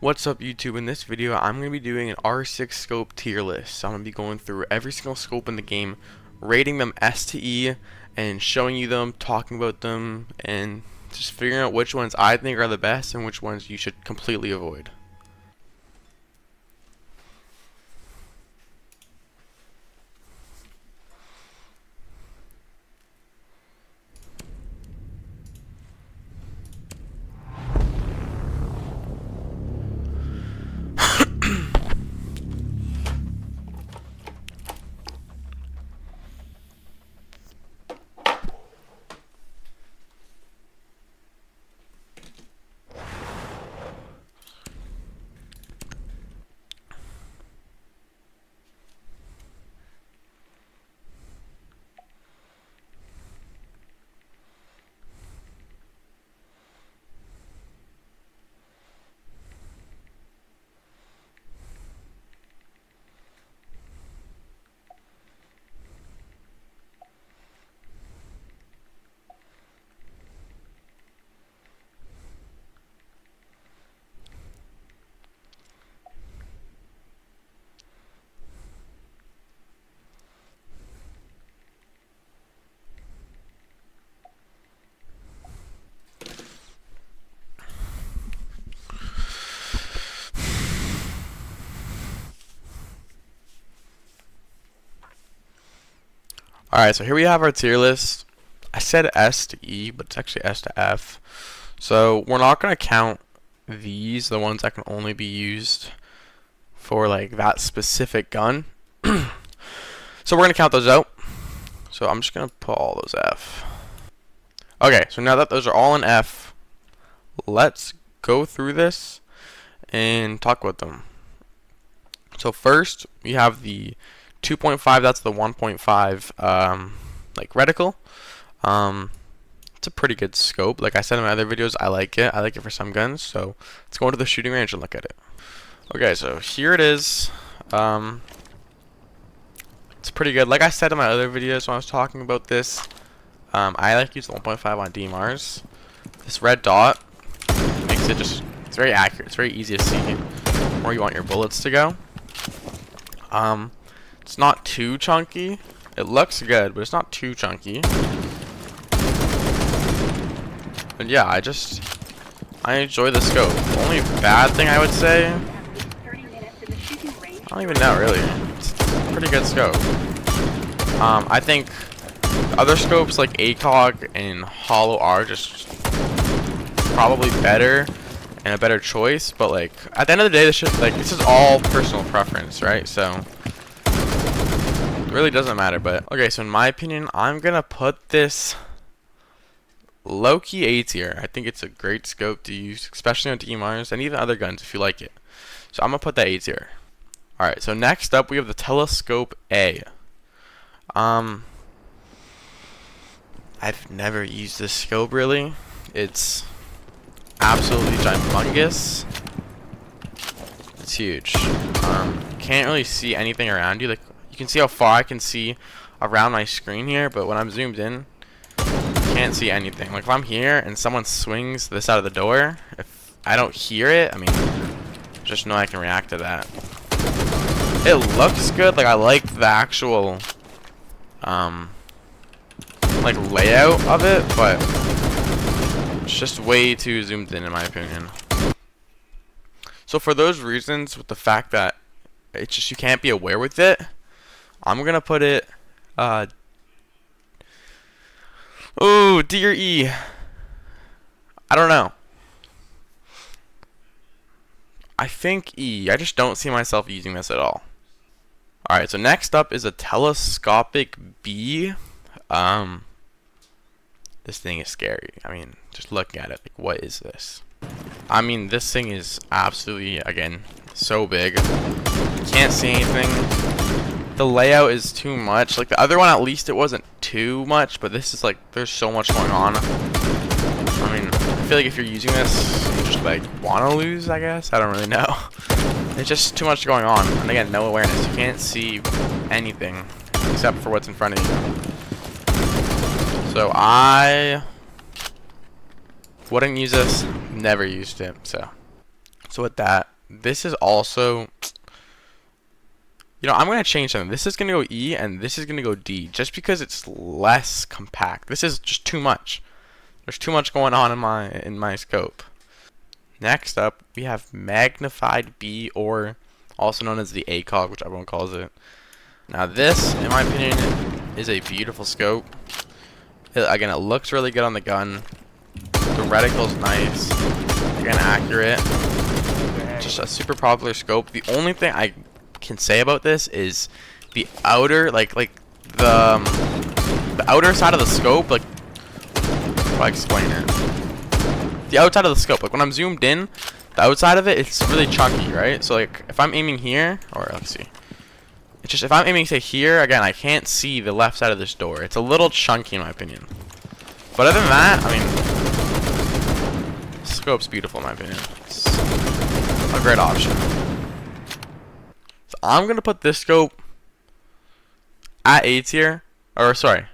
What's up YouTube? In this video I'm going to be doing an R6 scope tier list. So I'm going to be going through every single scope in the game, rating them S to E, and showing you them, talking about them, and just figuring out which ones I think are the best and which ones you should completely avoid. Alright, so here we have our tier list. I said S to E, but it's actually S to F. So we're not going to count these, the ones that can only be used for like that specific gun. So we're going to count those out. So I'm just going to put all those F. Okay, so now that those are all in F, let's go through this and talk about them. So first, we have the 2.5, that's the 1.5 like reticle. It's a pretty good scope. Like I said in my other videos, I like it. I like it for some guns. So let's go into the shooting range and look at it. Okay, so here it is. It's pretty good. Like I said in my other videos when I was talking about this, I like to use the 1.5 on DMRs. This red dot makes it just, it's very accurate. It's very easy to see where you want your bullets to go. It's not too chunky. It looks good, but it's not too chunky. And yeah, I enjoy the scope. The only bad thing I would say, I don't even know really. It's a pretty good scope. I think other scopes like ACOG and Holo are just probably better and a better choice, but like at the end of the day, this is all personal preference, right? So it really doesn't matter. But okay, so in my opinion, I'm gonna put this low-key A tier. I think it's a great scope to use, especially on DMRs and even other guns if you like it. So I'm gonna put that A tier. Alright, so next up we have the Telescope A. I've never used this scope really. It's absolutely humongous. It's huge. Can't really see anything around you. Like you can see how far I can see around my screen here, but when I'm zoomed in, can't see anything. Like if I'm here and someone swings this out of the door, if I don't hear it, I mean, just know I can react to that. It looks good. Like I like the actual like layout of it, but it's just way too zoomed in my opinion. So for those reasons, with the fact that it's just you can't be aware with it, I'm gonna put it oh, D or E. I don't know. I think E. I just don't see myself using this at all. Alright, so next up is a Telescopic B. This thing is scary. I mean, just looking at it, like, what is this? I mean, this thing is absolutely, again, so big. Can't see anything. The layout is too much. Like the other one, at least it wasn't too much, but this is like, there's so much going on. I mean, I feel like if you're using this, you just like want to lose, I guess. I don't really know. There's just too much going on. And again, no awareness. You can't see anything except for what's in front of you. So I wouldn't use this. Never used it. So So with that, this is also, I'm going to change something. This is going to go E and this is going to go D just because it's less compact. This is just too much. There's too much going on in my scope. Next up, we have magnified B, or also known as the ACOG, which everyone calls it. Now this, in my opinion, is a beautiful scope. Again, it looks really good on the gun. The reticle's nice. Again, accurate. Just a super popular scope. The only thing I can say about this is the outer, like the outer side of the scope. Like, how do I explain it? The outside of the scope. Like when I'm zoomed in, the outside of it, it's really chunky, right? So like if I'm aiming here, or let's see. It's just if I'm aiming say here, again, I can't see the left side of this door. It's a little chunky in my opinion. But other than that, I mean, scope's beautiful in my opinion. It's a great option. So I'm gonna put this scope at A tier, or sorry.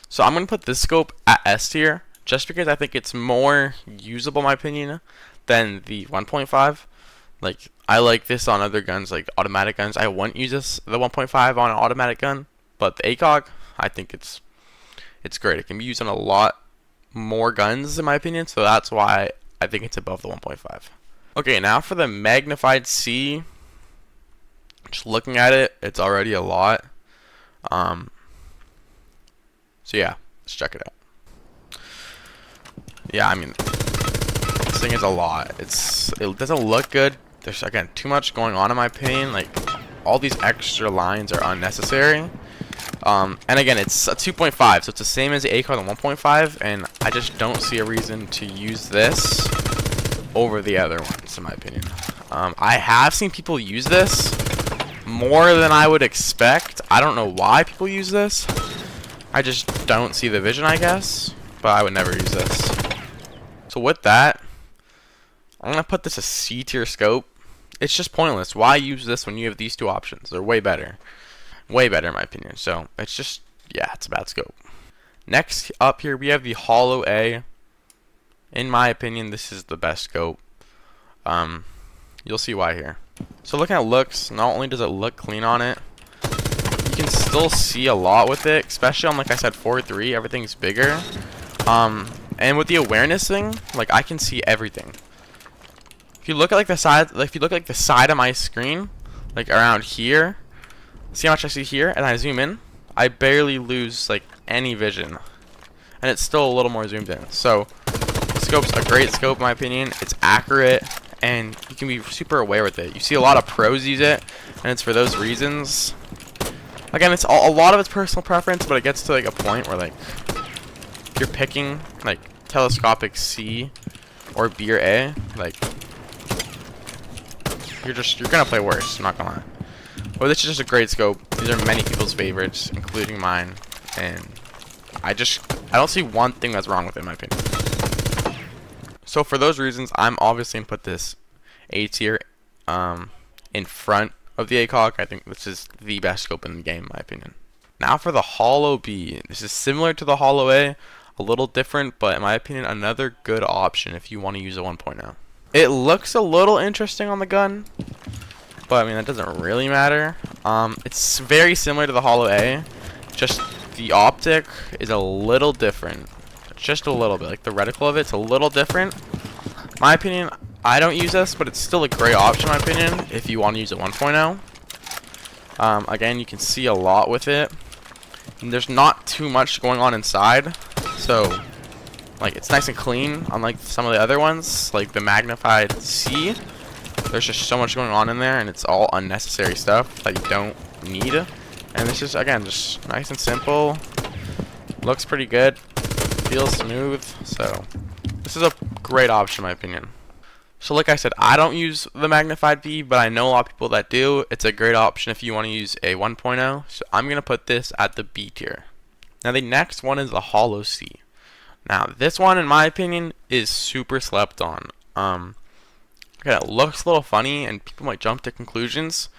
So I'm gonna put this scope at S tier, just because I think it's more usable in my opinion than the 1.5. Like, I like this on other guns, like automatic guns. I wouldn't use the 1.5 on an automatic gun, but the ACOG, I think it's great. It can be used on a lot more guns in my opinion, so that's why I think it's above the 1.5. Okay, now for the magnified C. Just looking at it, it's already a lot. So yeah, let's check it out. Yeah, I mean, this thing is a lot. It doesn't look good. There's, again, too much going on in my opinion. Like, all these extra lines are unnecessary. And again, it's a 2.5, so it's the same as the ACOG on 1.5, and I just don't see a reason to use this over the other ones, in my opinion. I have seen people use this more than I would expect. I don't know why people use this. I just don't see the vision, I guess, but I would never use this. So with that, I'm going to put this a C tier scope. It's just pointless. Why use this when you have these two options? They're way better. Way better in my opinion. So it's just, yeah, it's a bad scope. Next up here we have the Holo A. In my opinion, this is the best scope. You'll see why here. So looking at looks, not only does it look clean on it, you can still see a lot with it, especially on, like I said, 4.3, everything's bigger. And with the awareness thing, like, I can see everything. If you look at like the side, the side of my screen, like around here, see how much I see here, and I zoom in, I barely lose like any vision, and it's still a little more zoomed in. So, the scope's a great scope in my opinion. It's accurate, and you can be super aware with it. You see a lot of pros use it, and it's for those reasons. Again, it's a lot of it's personal preference, but it gets to like a point where like if you're picking like telescopic C or B or A, like you're gonna play worse. I'm not gonna lie. Well, this is just a great scope. These are many people's favorites, including mine, and I don't see one thing that's wrong with it, in my opinion. So for those reasons, I'm obviously gonna put this A tier in front of the ACOG. I think this is the best scope in the game, in my opinion. Now for the Holo B. This is similar to the Holo A, a little different, but in my opinion, another good option if you want to use a 1.0. It looks a little interesting on the gun, but I mean that doesn't really matter. It's very similar to the Holo A, just the optic is a little different, just a little bit. Like the reticle of it's a little different. My opinion, I don't use this, but it's still a great option, in my opinion, if you want to use a 1.0. Again, you can see a lot with it, and there's not too much going on inside, so like it's nice and clean, unlike some of the other ones, like the magnified C. There's just so much going on in there, and it's all unnecessary stuff that you don't need. And this is, again, just nice and simple. Looks pretty good. Feels smooth. So this is a great option, in my opinion. So like I said, I don't use the magnified B, but I know a lot of people that do. It's a great option if you want to use a 1.0. So I'm going to put this at the B tier. Now the next one is the Holo C. Now this one, in my opinion, is super slept on. Okay, it looks a little funny, and people might jump to conclusions.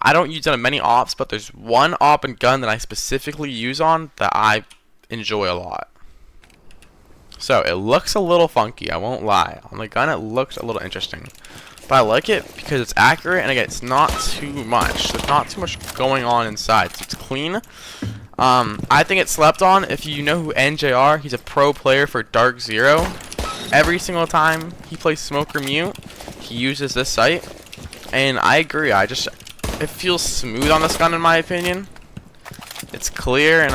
I don't use it on many ops, but there's one op and gun that I specifically use on that I enjoy a lot. So it looks a little funky, I won't lie. On the gun it looks a little interesting. But I like it because it's accurate, and again, it's not too much. There's not too much going on inside, so it's clean. I think it's slept on. If you know who NJR, he's a pro player for Dark Zero. Every single time he plays Smoke or Mute, he uses this sight. And I agree, it feels smooth on this gun in my opinion. It's clear, and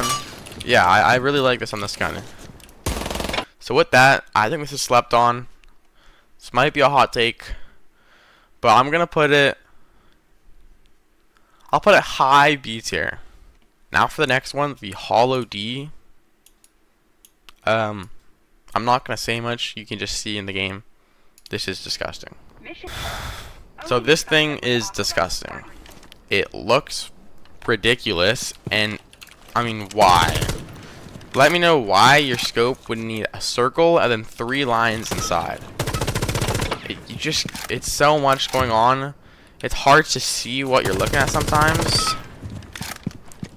yeah, I really like this on this gun. So with that, I think this is slept on. This might be a hot take, but I'm gonna put it, I'll put it high B tier. Now for the next one, the Holo D. I'm not gonna say much, you can just see in the game. This is disgusting. So this thing is disgusting. It looks ridiculous, and I mean, why? Let me know why your scope would need a circle and then 3 lines inside. It's so much going on. It's hard to see what you're looking at sometimes.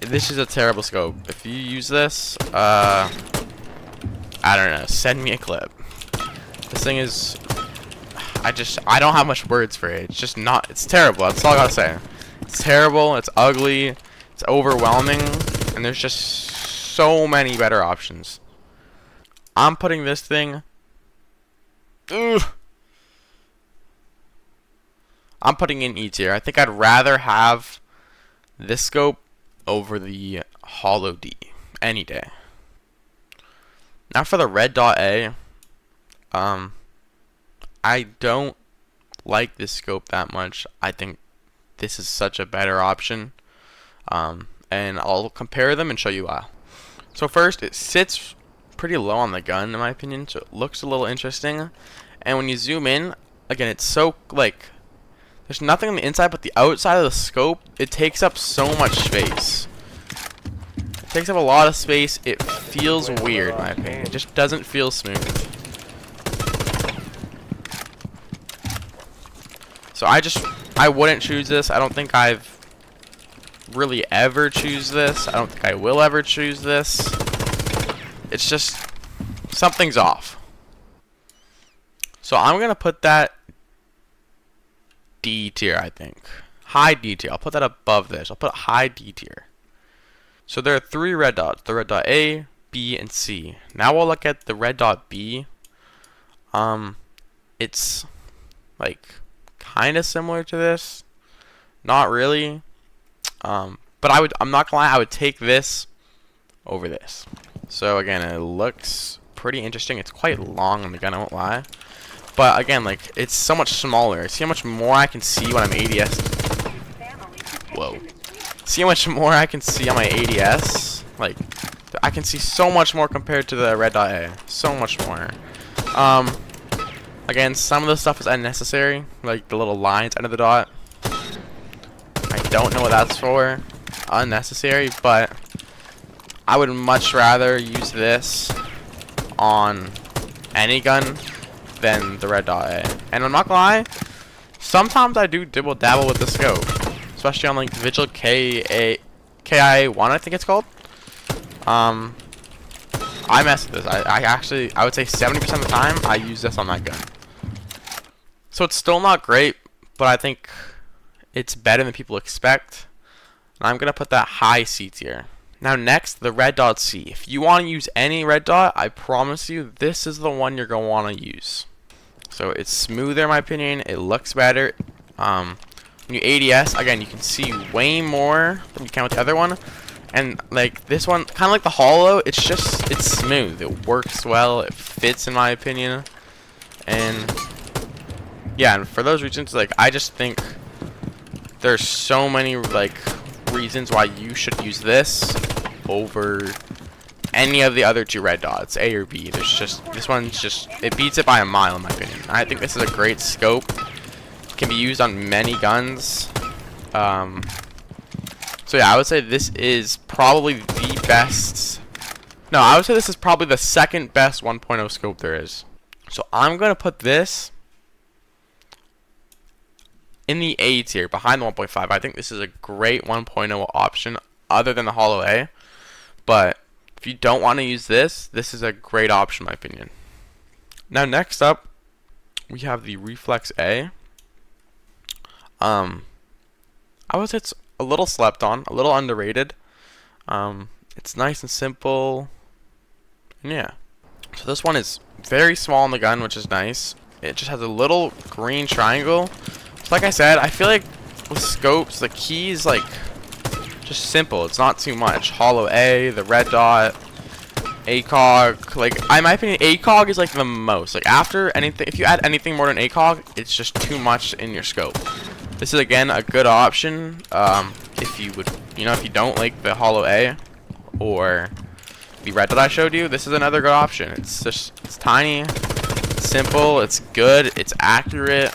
This is a terrible scope. If you use this, I don't know, send me a clip. This thing is, I don't have much words for it. It's just not, it's terrible. That's all I gotta say. It's terrible, it's ugly, it's overwhelming, and there's just so many better options. I'm putting this thing, I'm putting in E tier. I think I'd rather have this scope over the Holo D any day. Now for the Red Dot A, I don't like this scope that much. I think this is such a better option, and I'll compare them and show you why. So first, it sits pretty low on the gun in my opinion, so it looks a little interesting. And when you zoom in, again, it's so like, there's nothing on the inside, but the outside of the scope, it takes up so much space. It takes up a lot of space. It feels weird, in my opinion. It just doesn't feel smooth. So I wouldn't choose this. I don't think I've really ever choose this. I don't think I will ever choose this. It's just, something's off. So I'm going to put that D tier, I think. High D tier. I'll put that above this. I'll put high D tier. So there are 3 red dots. The red dot A, B, and C. Now we'll look at the red dot B. It's like kind of similar to this. Not really. But I'm not gonna lie, I would take this over this. So again, it looks pretty interesting. It's quite long on the gun, I won't lie. But again, like, it's so much smaller. See how much more I can see when I'm ADS. Whoa. See how much more I can see on my ADS. Like, I can see so much more compared to the Red Dot A. So much more. Again, some of the stuff is unnecessary. Like the little lines under the dot. I don't know what that's for. Unnecessary, but I would much rather use this on any gun than the Red Dot A. And I'm not gonna lie, sometimes I do dibble dabble with the scope, especially on like Vigil KIA1, I think it's called. I mess with this. I would say 70% of the time I use this on that gun. So it's still not great, but I think it's better than people expect. And I'm gonna put that high C tier. Now next, the Red Dot C. If you want to use any red dot, I promise you, this is the one you're going to want to use. So it's smoother in my opinion, it looks better. When you ADS, again, you can see way more than you can with the other one. And like this one, kind of like the Holo, it's smooth. It works well, it fits in my opinion. And yeah, and for those reasons, like, I just think there's so many like reasons why you should use this over any of the other 2 red dots, A or B. This one's just, it beats it by a mile in my opinion. I think this is a great scope. It can be used on many guns. So yeah, I would say this is probably the best. No, I would say this is probably the second best 1.0 scope there is. So I'm gonna put this in the A tier, behind the 1.5. I think this is a great 1.0 option other than the Holo A. But if you don't want to use this, this is a great option in my opinion. Now next up, we have the Reflex A. I would say it's a little slept on, a little underrated. It's nice and simple, and yeah. So this one is very small in the gun, which is nice. It just has a little green triangle. So like I said, I feel like with scopes, the key is like just simple. It's not too much. Hollow A, the red dot, ACOG. Like, in my opinion, ACOG is like the most. Like, after anything, if you add anything more than ACOG, it's just too much in your scope. This is again a good option if you would, if you don't like the Hollow A or the red that I showed you. This is another good option. It's tiny, it's simple, it's good, it's accurate.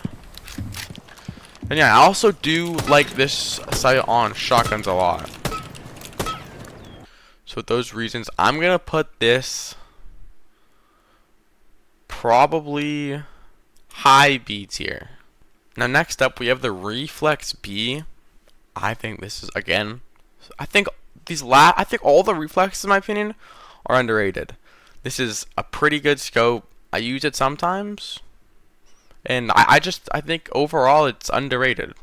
And yeah, I also do like this sight on shotguns a lot. So with those reasons, I'm gonna put this probably high B tier. Now next up, we have the Reflex B. I think this is, again, I think all the Reflexes, in my opinion, are underrated. This is a pretty good scope. I use it sometimes, and I think overall it's underrated.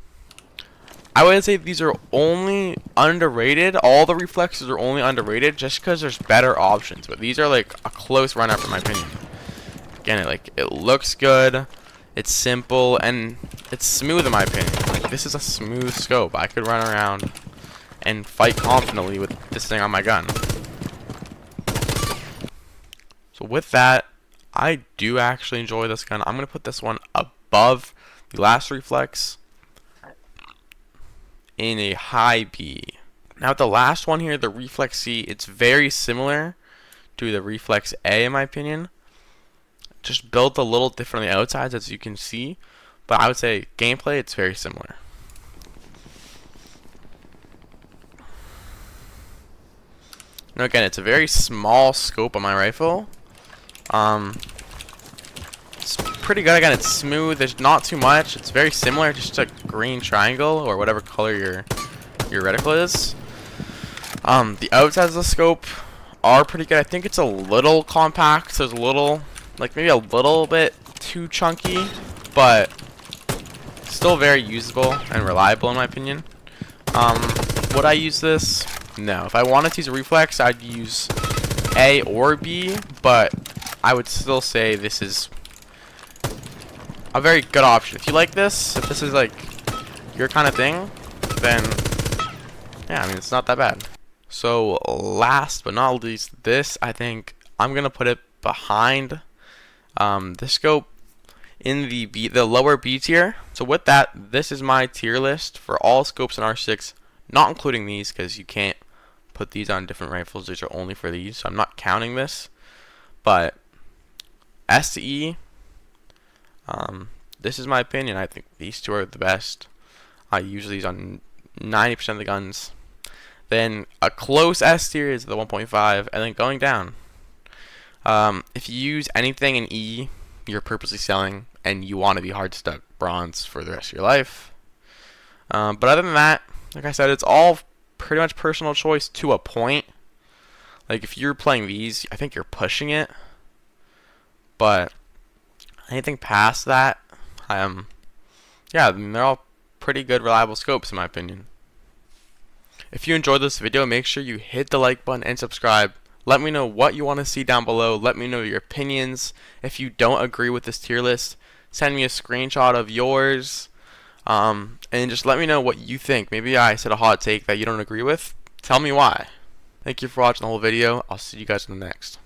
I would say these are only underrated. All the Reflexes are only underrated just because there's better options. But these are like a close runner, in my opinion. Again, it looks good. It's simple and it's smooth, in my opinion. Like, this is a smooth scope. I could run around and fight confidently with this thing on my gun. So with that, I do actually enjoy this gun. I'm gonna put this one above the last Reflex in a high B. Now the last one here, the Reflex C, it's very similar to the Reflex A, in my opinion. Just built a little different on the outsides, as you can see, but I would say gameplay, it's very similar. Now again, it's a very small scope on my rifle. It's pretty good. Again, it's smooth. There's not too much. It's very similar, just a green triangle or whatever color your reticle is. The outsides of the scope are pretty good. I think it's a little compact. So it's a little, like maybe a little bit too chunky, but still very usable and reliable, in my opinion. Would I use this? No. If I wanted to use a Reflex, I'd use A or B, but I would still say this is a very good option. If you like this, if this is like your kind of thing, then yeah, I mean, it's not that bad. So last but not least, this, I think I'm gonna put it behind the scope in the lower B tier. So with that, this is my tier list for all scopes in R6, not including these because you can't put these on different rifles. These are only for these, so I'm not counting this. But S to E, this is my opinion. I think these two are the best. I use these on 90% of the guns. Then a close S tier is the 1.5, and then going down. If you use anything in E, you're purposely selling, and you want to be hard stuck bronze for the rest of your life. But other than that, like I said, it's all pretty much personal choice to a point. Like if you're playing these, I think you're pushing it. But anything past that, yeah, I mean, they're all pretty good, reliable scopes in my opinion. If you enjoyed this video, make sure you hit the like button and subscribe. Let me know what you want to see down below. Let me know your opinions. If you don't agree with this tier list, send me a screenshot of yours. And just let me know what you think. Maybe I said a hot take that you don't agree with. Tell me why. Thank you for watching the whole video. I'll see you guys in the next.